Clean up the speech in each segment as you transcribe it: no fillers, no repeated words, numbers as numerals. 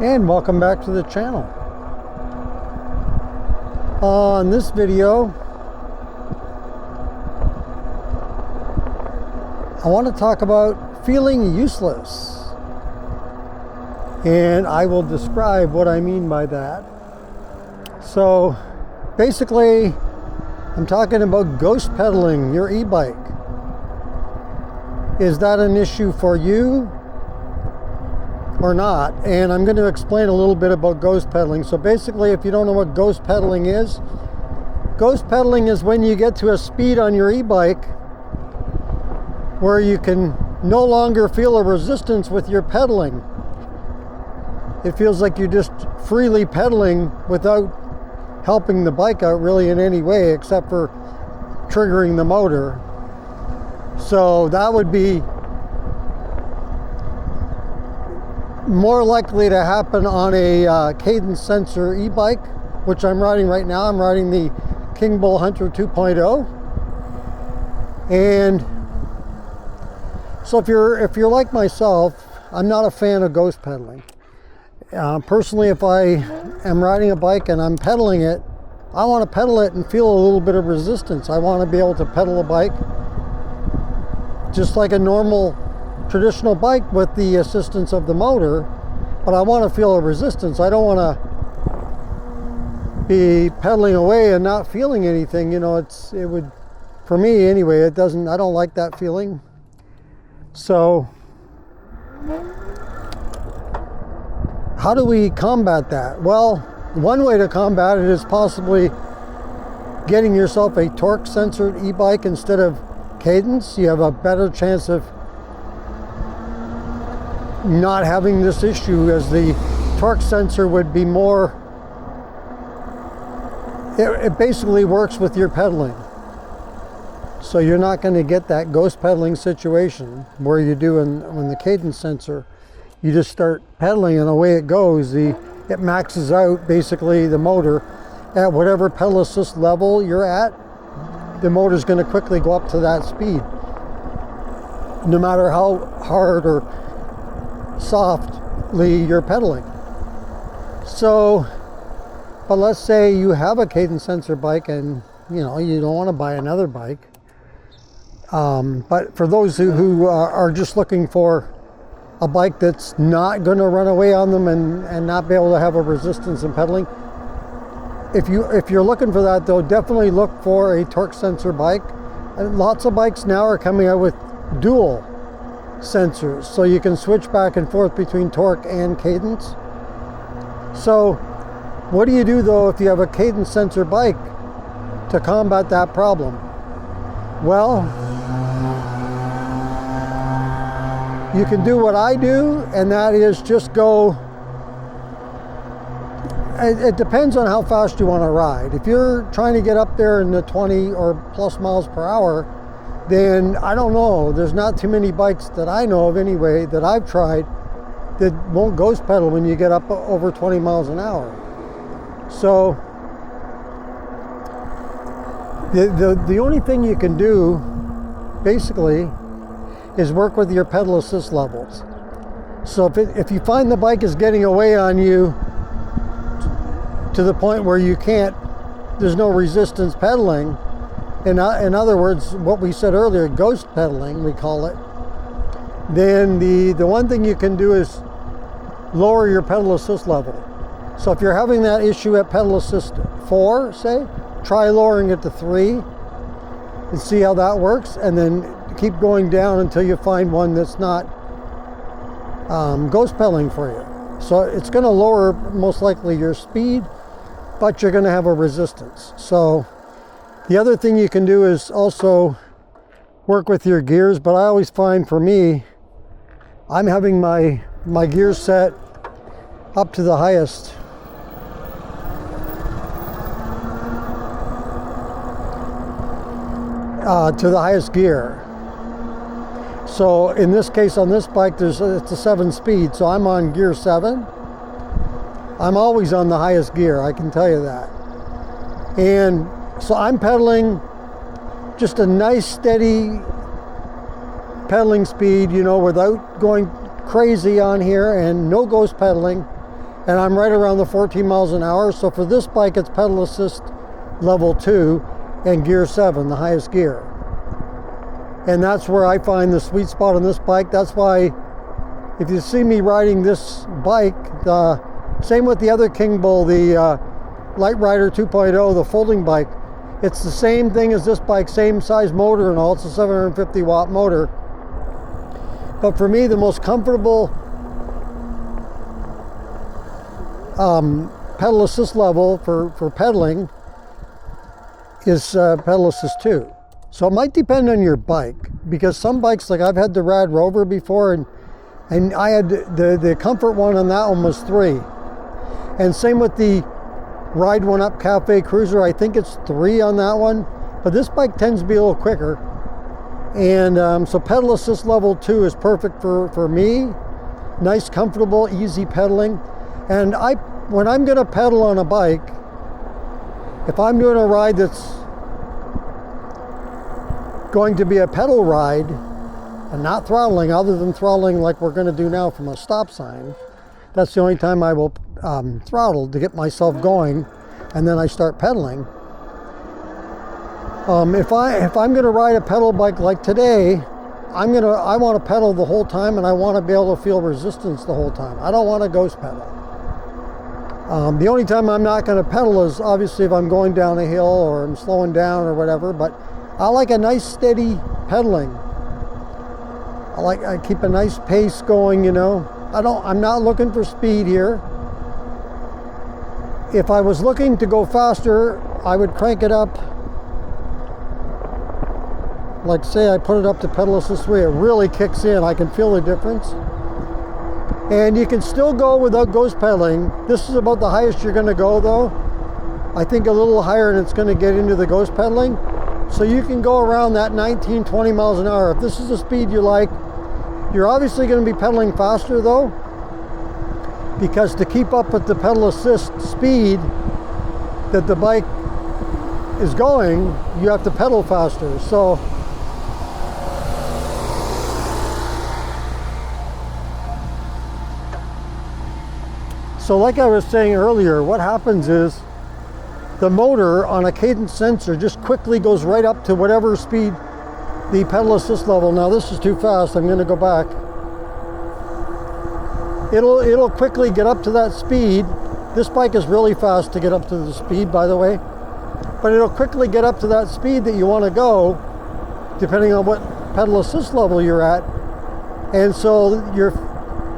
And welcome back to the channel. On this video, I want to talk about feeling useless, and I will describe what I mean by that. So basically, I'm talking about ghost pedaling your e-bike. Is that an issue for you or not? And I'm going to explain a little bit about ghost pedaling. So basically, if you don't know what ghost pedaling is when you get to a speed on your e-bike where you can no longer feel a resistance with your pedaling. It feels like you're just freely pedaling without helping the bike out really in any way except for triggering the motor. So that would be more likely to happen on a cadence sensor e-bike, which I'm riding right now. I'm riding the King Bull Hunter 2.0. And so if you're like myself, I'm not a fan of ghost pedaling. Personally, if I am riding a bike and I'm pedaling it, I want to pedal it and feel a little bit of resistance. I want to be able to pedal a bike just like a normal traditional bike with the assistance of the motor, but I want to feel a resistance. I don't want to be pedaling away and not feeling anything. You know, it would, for me anyway, I don't like that feeling. So how do we combat that? Well, one way to combat it is possibly getting yourself a torque censored e-bike instead of cadence. You have a better chance of not having this issue, as the torque sensor would be more, it basically works with your pedaling. So you're not going to get that ghost pedaling situation where you do when the cadence sensor, you just start pedaling and away it goes. It maxes out basically the motor at whatever pedal assist level you're at. The motor's going to quickly go up to that speed, no matter how hard or softly you're pedaling. So, but let's say you have a cadence sensor bike and you don't want to buy another bike. But for those who are just looking for a bike that's not going to run away on them and not be able to have a resistance in pedaling, if you're looking for that, though, definitely look for a torque sensor bike. And lots of bikes now are coming out with dual sensors, so you can switch back and forth between torque and cadence. So what do you do though if you have a cadence sensor bike to combat that problem? Well, you can do what I do, and that is just go. It depends on how fast you want to ride. If you're trying to get up there in the 20 or plus miles per hour, then I don't know. There's not too many bikes that I know of anyway that I've tried that won't ghost pedal when you get up over 20 miles an hour. So the only thing you can do basically is work with your pedal assist levels. So if you find the bike is getting away on you to the point where there's no resistance pedaling, in other words, what we said earlier, ghost pedaling, we call it, then the one thing you can do is lower your pedal assist level. So if you're having that issue at pedal assist 4, say, try lowering it to 3 and see how that works, and then keep going down until you find one that's not ghost pedaling for you. So it's going to lower most likely your speed, but you're going to have a resistance. So the other thing you can do is also work with your gears, but I always find for me, I'm having my gears set up to the highest. To the highest gear. So in this case on this bike, it's a 7-speed, so I'm on gear 7. I'm always on the highest gear, I can tell you that. And so I'm pedaling just a nice steady pedaling speed, without going crazy on here, and no ghost pedaling. and I'm right around the 14 miles an hour. So for this bike, it's pedal assist level 2 and gear 7, the highest gear. And that's where I find the sweet spot on this bike. That's why if you see me riding this bike, same with the other King Bull, the Light Rider 2.0, the folding bike, it's the same thing as this bike, same size motor and all. It's a 750 watt motor. But for me, the most comfortable pedal assist level for pedaling is pedal assist 2. So it might depend on your bike, because some bikes, like I've had the Rad Rover before, and I had the comfort one on that one was 3. And same with the Ride One Up Cafe Cruiser, I think it's 3 on that one, but this bike tends to be a little quicker. And so pedal assist level 2 is perfect for me. Nice, comfortable, easy pedaling. And when I'm gonna pedal on a bike, if I'm doing a ride that's going to be a pedal ride and not throttling, other than throttling like we're gonna do now from a stop sign, that's the only time I will throttle to get myself going, and then I start pedaling. If I'm gonna ride a pedal bike like today, I want to pedal the whole time, and I want to be able to feel resistance the whole time. I don't want to ghost pedal. The only time I'm not going to pedal is obviously if I'm going down a hill or I'm slowing down or whatever, but I like a nice steady pedaling. I keep a nice pace going, you know. I'm not looking for speed here. If I was looking to go faster, I would crank it up. Like say I put it up to pedal assist 3, it really kicks in. I can feel the difference. And you can still go without ghost pedaling. This is about the highest you're going to go though. I think a little higher and it's going to get into the ghost pedaling. So you can go around that 19, 20 miles an hour. If this is the speed you like, you're obviously going to be pedaling faster though, because to keep up with the pedal assist speed that the bike is going, you have to pedal faster. So like I was saying earlier, what happens is the motor on a cadence sensor just quickly goes right up to whatever speed the pedal assist level. Now this is too fast, I'm going to go back. It'll quickly get up to that speed. This bike is really fast to get up to the speed, by the way. But it'll quickly get up to that speed that you want to go, depending on what pedal assist level you're at. And so your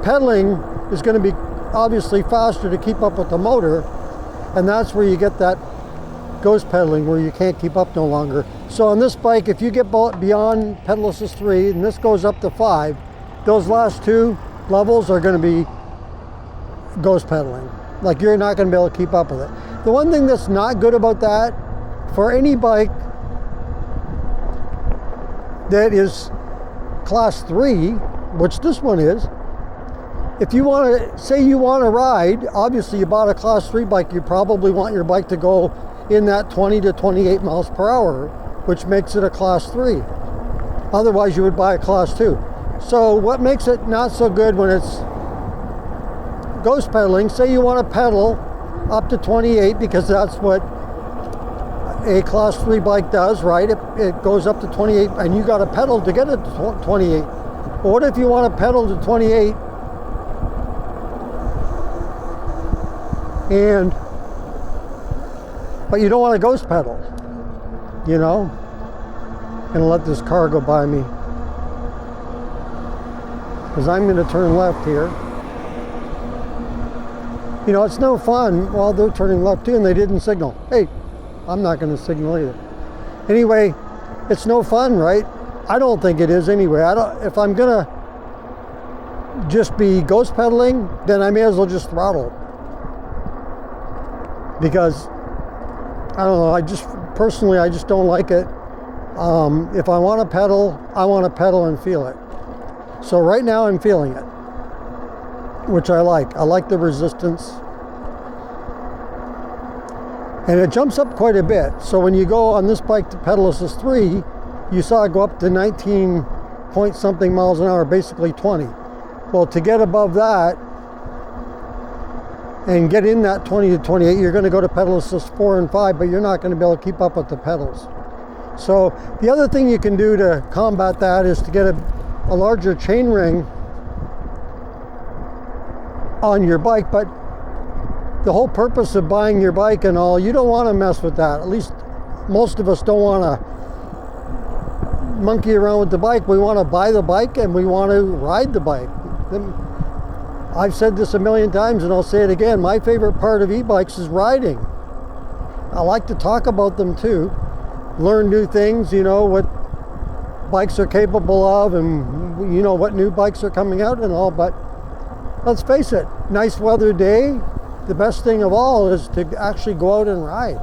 pedaling is going to be obviously faster to keep up with the motor, and that's where you get that ghost pedaling where you can't keep up no longer. So on this bike, if you get beyond pedal assist 3 and this goes up to 5, those last 2 levels are going to be ghost pedaling. Like you're not going to be able to keep up with it. The one thing that's not good about that, for any bike that is class 3, which this one is, if you want to, say you want to ride, obviously you bought a class 3 bike, you probably want your bike to go in that 20 to 28 miles per hour, which makes it a class 3. Otherwise you would buy a class 2. So what makes it not so good when it's ghost pedaling, say you want to pedal up to 28, because that's what a class 3 bike does, right? It goes up to 28 and you got to pedal to get it to 28. But what if you want to pedal to 28 but you don't want to ghost pedal, you know? I'm gonna let this car go by me, because I'm gonna turn left here. You know, it's no fun while they're turning left too and they didn't signal. Hey, I'm not gonna signal either. Anyway, it's no fun, right? I don't think it is anyway. If I'm gonna just be ghost pedaling, then I may as well just throttle. Because I don't know, I just don't like it. If I want to pedal, I want to pedal and feel it. So right now I'm feeling it, which I like. I like the resistance. And it jumps up quite a bit. So when you go on this bike to pedal assist 3, you saw it go up to 19 point something miles an hour, basically 20. Well, to get above that, and get in that 20 to 28, you're going to go to pedal assist 4 and 5, but you're not going to be able to keep up with the pedals. So the other thing you can do to combat that is to get a larger chain ring on your bike. But the whole purpose of buying your bike and all, you don't want to mess with that. At least most of us don't want to monkey around with the bike. We want to buy the bike and we want to ride the bike. I've said this a million times and I'll say it again. My favorite part of e-bikes is riding. I like to talk about them too. Learn new things, you know, what bikes are capable of and you know what new bikes are coming out and all. But let's face it, nice weather day, the best thing of all is to actually go out and ride.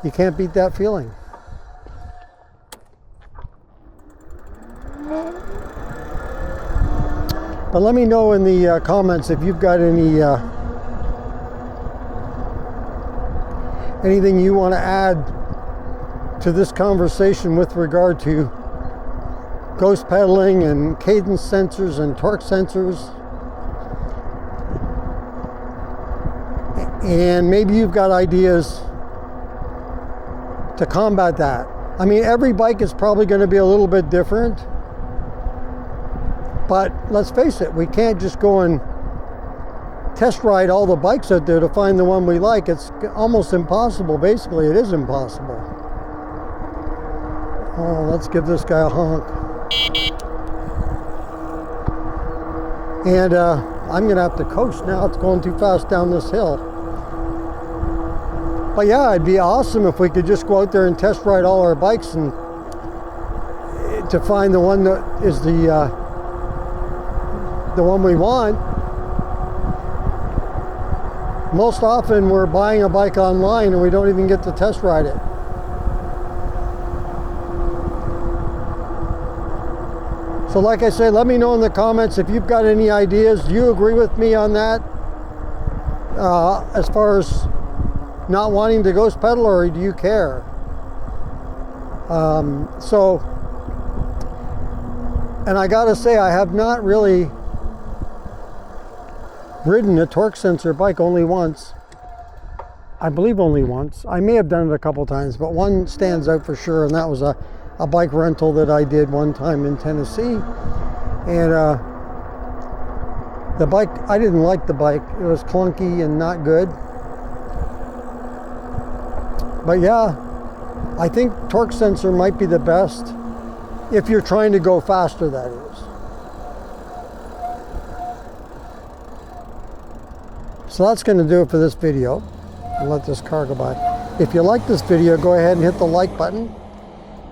You can't beat that feeling. But let me know in the comments if you've got any anything you want to add to this conversation with regard to ghost pedaling and cadence sensors and torque sensors. And maybe you've got ideas to combat that. I mean, every bike is probably going to be a little bit different. But let's face it, we can't just go and test ride all the bikes out there to find the one we like. It's almost impossible. Basically, it is impossible. Oh, let's give this guy a honk. And I'm going to have to coast now. It's going too fast down this hill. But yeah, it'd be awesome if we could just go out there and test ride all our bikes and to find the one that is the one we want. Most often we're buying a bike online and we don't even get to test ride it. So like I say, let me know in the comments if you've got any ideas. Do you agree with me on that? As far as not wanting to ghost pedal, or do you care? And I gotta say, I have not really ridden a torque sensor bike, only once. I believe only once. I may have done it a couple times, but one stands out for sure, and that was a bike rental that I did one time in Tennessee. And the bike, I didn't like the bike. It was clunky and not good. But yeah, I think torque sensor might be the best if you're trying to go faster, that is. So that's going to do it for this video. I'll let this car go by. If you like this video, go ahead and hit the like button.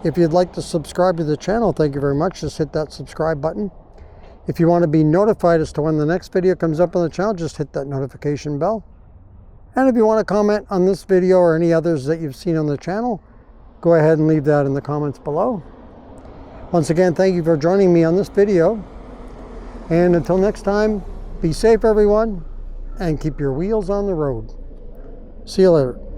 If you'd like to subscribe to the channel, thank you very much. Just hit that subscribe button. If you want to be notified as to when the next video comes up on the channel, just hit that notification bell. And if you want to comment on this video or any others that you've seen on the channel, go ahead and leave that in the comments below. Once again, thank you for joining me on this video. And until next time, be safe everyone, and keep your wheels on the road. See you later.